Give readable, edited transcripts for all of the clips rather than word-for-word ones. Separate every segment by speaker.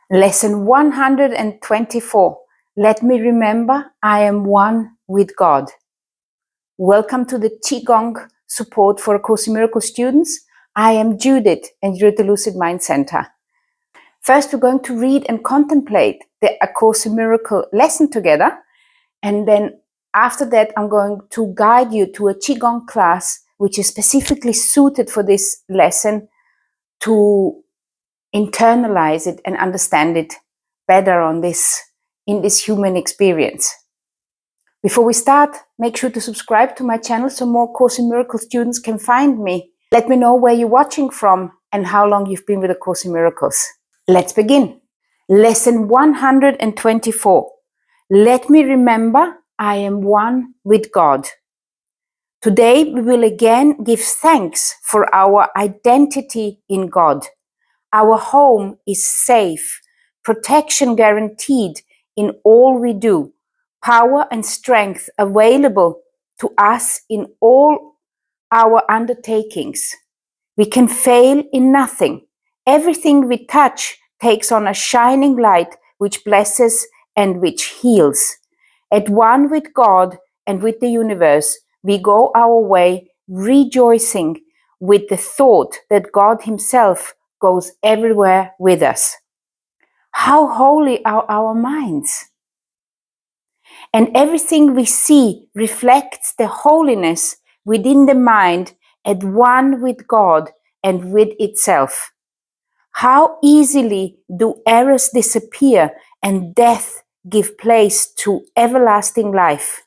Speaker 1: Lesson 124. Let me remember I am one with God. Welcome to the Qigong Support for A Course in Miracles students. I am Judith and you're at the Lucid Mind Center. First, we're going to read and contemplate the A Course in Miracles lesson together. And then after that, I'm going to guide you to a Qigong class, which is specifically suited for this lesson to internalize it and understand it better in this human experience. Before we start, make sure to subscribe to my channel so more Course in Miracles students can find me. Let me know where you're watching from and how long you've been with A Course in Miracles. Let's begin. Lesson 124. Let me remember I am one with God. Today we will again give thanks for our identity in God. Our home is safe, protection guaranteed in all we do, power and strength available to us in all our undertakings. We can fail in nothing. Everything we touch takes on a shining light which blesses and which heals. At one with God and with the universe, we go our way rejoicing with the thought that God Himself goes everywhere with us. How holy are our minds! And everything we see reflects the holiness within the mind at one with God and with itself. How easily do errors disappear and death give place to everlasting life.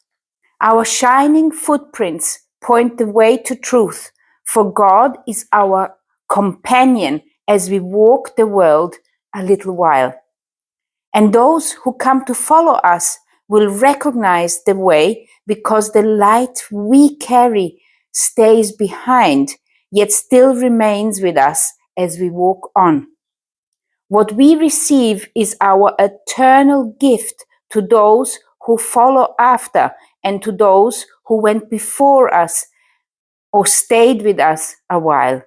Speaker 1: Our shining footprints point the way to truth, for God is our companion as we walk the world a little while. And those who come to follow us will recognize the way because the light we carry stays behind, yet still remains with us as we walk on. What we receive is our eternal gift to those who follow after and to those who went before us or stayed with us a while.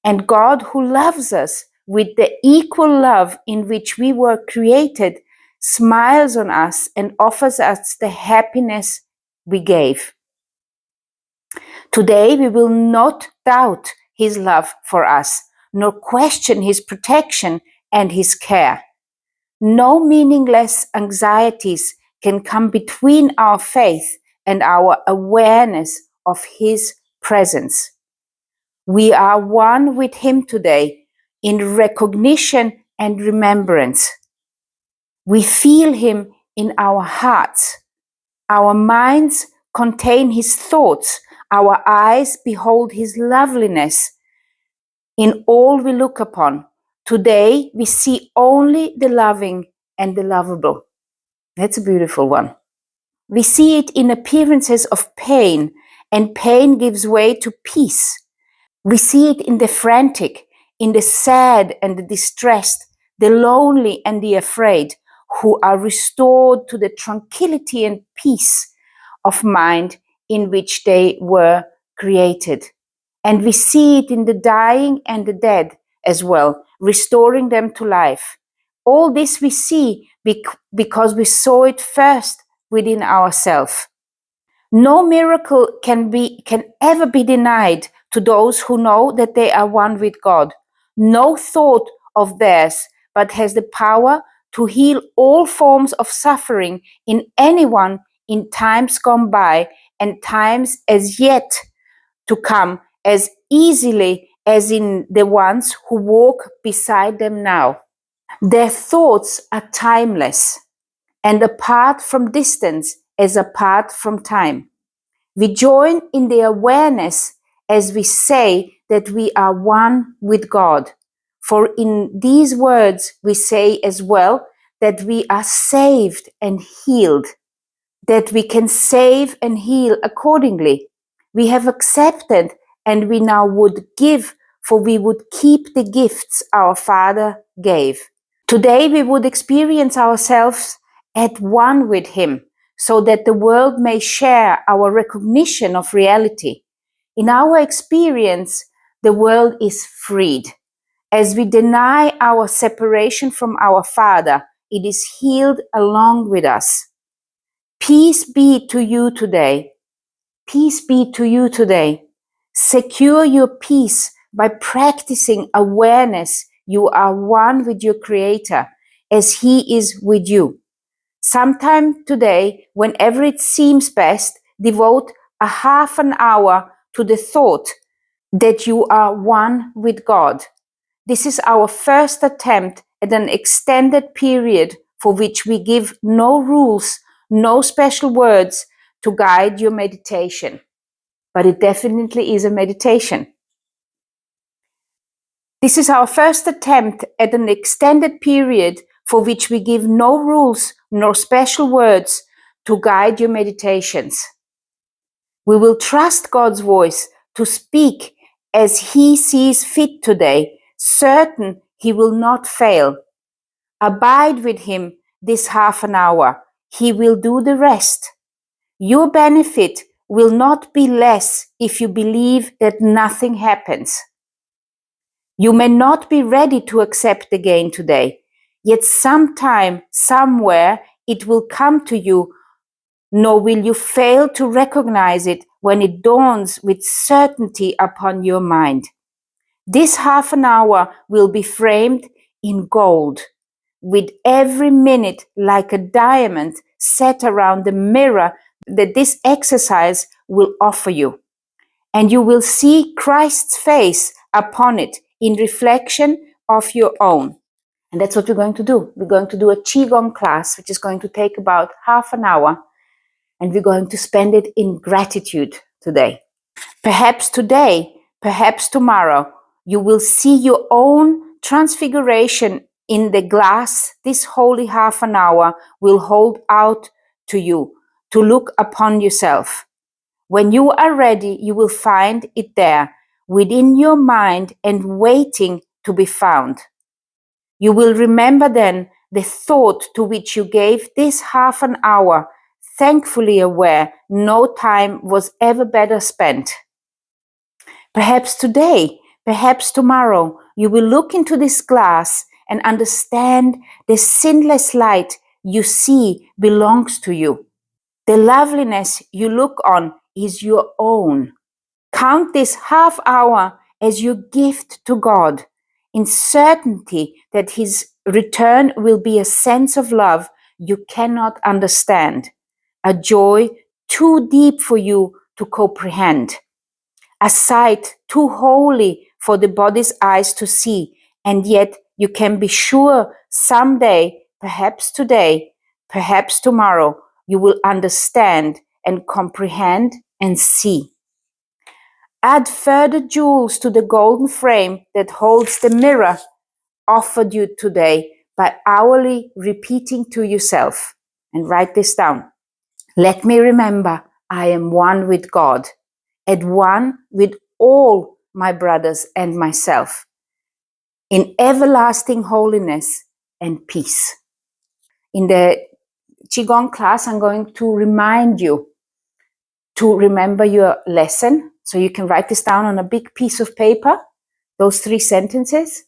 Speaker 1: And God, who loves us with the equal love in which we were created, smiles on us and offers us the happiness we gave. Today, we will not doubt His love for us, nor question His protection and His care. No meaningless anxieties can come between our faith and our awareness of His presence. We are one with Him today in recognition and remembrance. We feel Him in our hearts. Our minds contain His thoughts. Our eyes behold His loveliness in all we look upon. Today we see only the loving and the lovable. That's a beautiful one. We see it in appearances of pain, and pain gives way to peace. We see it in the frantic, in the sad and the distressed, the lonely and the afraid, who are restored to the tranquility and peace of mind in which they were created. And we see it in the dying and the dead as well, restoring them to life. All this we see because we saw it first within ourselves. No miracle can ever be denied to those who know that they are one with God. No thought of theirs but has the power to heal all forms of suffering in anyone in times gone by and times as yet to come, as easily as in the ones who walk beside them now. Their thoughts are timeless and apart from distance as apart from time. We join in the awareness as we say that we are one with God. For in these words we say as well that we are saved and healed, that we can save and heal accordingly. We have accepted and we now would give, for we would keep the gifts our Father gave. Today we would experience ourselves at one with Him, so that the world may share our recognition of reality. In our experience, the world is freed, As we deny our separation from our Father, it is healed along with us. Peace be to you today. Peace be to you today. Secure your peace by practicing awareness. You are one with your Creator as He is with you. Sometime today, whenever it seems best, devote a half an hour to the thought that you are one with God. This is our first attempt at an extended period for which we give no rules, no special words to guide your meditation. But it definitely is a meditation. This is our first attempt at an extended period for which we give no rules nor special words to guide your meditations. We will trust God's voice to speak as He sees fit today, certain He will not fail. Abide with Him this half an hour. He will do the rest. Your benefit will not be less if you believe that nothing happens. You may not be ready to accept the gain today, yet sometime, somewhere, it will come to you, nor will you fail to recognize it when it dawns with certainty upon your mind. This half an hour will be framed in gold, with every minute like a diamond set around the mirror that this exercise will offer you. And you will see Christ's face upon it in reflection of your own. And that's what we're going to do. We're going to do a Qigong class, which is going to take about half an hour. And we're going to spend it in gratitude today. Perhaps today, perhaps tomorrow, you will see your own transfiguration in the glass. This holy half an hour will hold out to you to look upon yourself. When you are ready, you will find it there within your mind and waiting to be found. You will remember then the thought to which you gave this half an hour, thankfully aware no time was ever better spent. Perhaps today, perhaps tomorrow, you will look into this glass and understand the sinless light you see belongs to you. The loveliness you look on is your own. Count this half hour as your gift to God, in certainty that His return will be a sense of love you cannot understand, a joy too deep for you to comprehend, a sight too holy for the body's eyes to see, and yet you can be sure someday, perhaps today, perhaps tomorrow, you will understand and comprehend and see. Add further jewels to the golden frame that holds the mirror offered you today by hourly repeating to yourself. And write this down. Let me remember I am one with God, at one with all my brothers and myself, in everlasting holiness and peace. In the Qigong class, I'm going to remind you to remember your lesson. So you can write this down on a big piece of paper, those 3 sentences.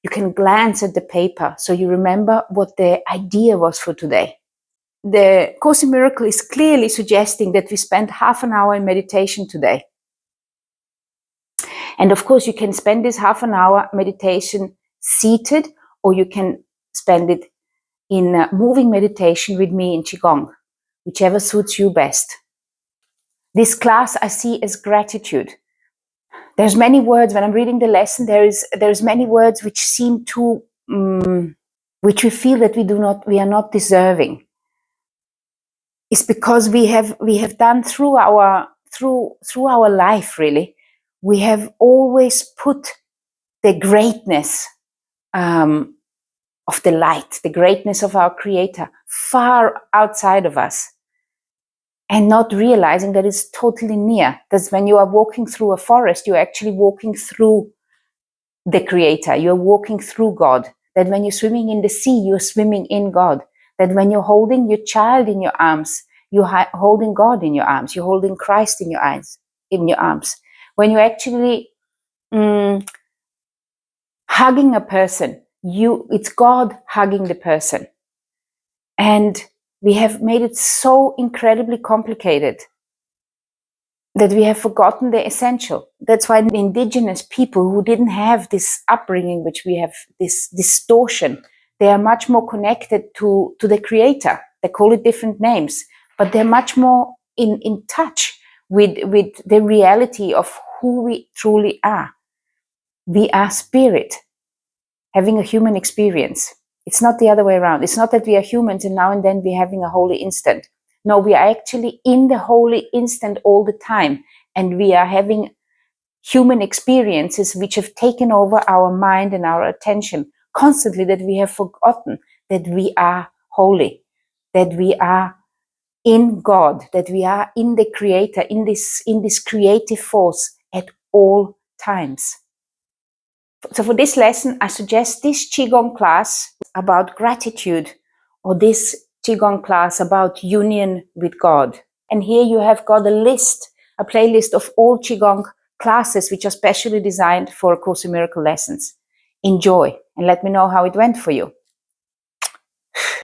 Speaker 1: You can glance at the paper so you remember what the idea was for today. The Course in Miracles is clearly suggesting that we spend half an hour in meditation today. And of course, you can spend this half an hour meditation seated, or you can spend it in moving meditation with me in Qigong, whichever suits you best. This class I see as gratitude. There's many words, when I'm reading the lesson, there's many words which seem to, which we feel that we are not deserving. It's because we have done through our life, really, we have always put the greatness of the light, the greatness of our Creator, far outside of us, and not realizing that it's totally near. That's when you are walking through a forest, you're actually walking through the Creator, you're walking through God. That when you're swimming in the sea, you're swimming in God. That when you're holding your child in your arms, you're holding God in your arms, you're holding Christ in your arms. When you actually hugging a person. It's God hugging the person. And we have made it so incredibly complicated that we have forgotten the essential. That's why the indigenous people who didn't have this upbringing, which we have, this distortion, they are much more connected to the Creator. They call it different names, but they're much more in touch with the reality of who we truly are. We are spirit, having a human experience. It's not the other way around. It's not that we are humans and now and then we're having a holy instant. No, we are actually in the holy instant all the time. And we are having human experiences which have taken over our mind and our attention constantly, that we have forgotten that we are holy, that we are in God, that we are in the Creator, in this creative force at all times. So for this lesson, I suggest this Qigong class about gratitude, or this Qigong class about union with God. And here you have got a playlist of all Qigong classes which are specially designed for A Course in Miracle lessons. Enjoy and let me know how it went for you.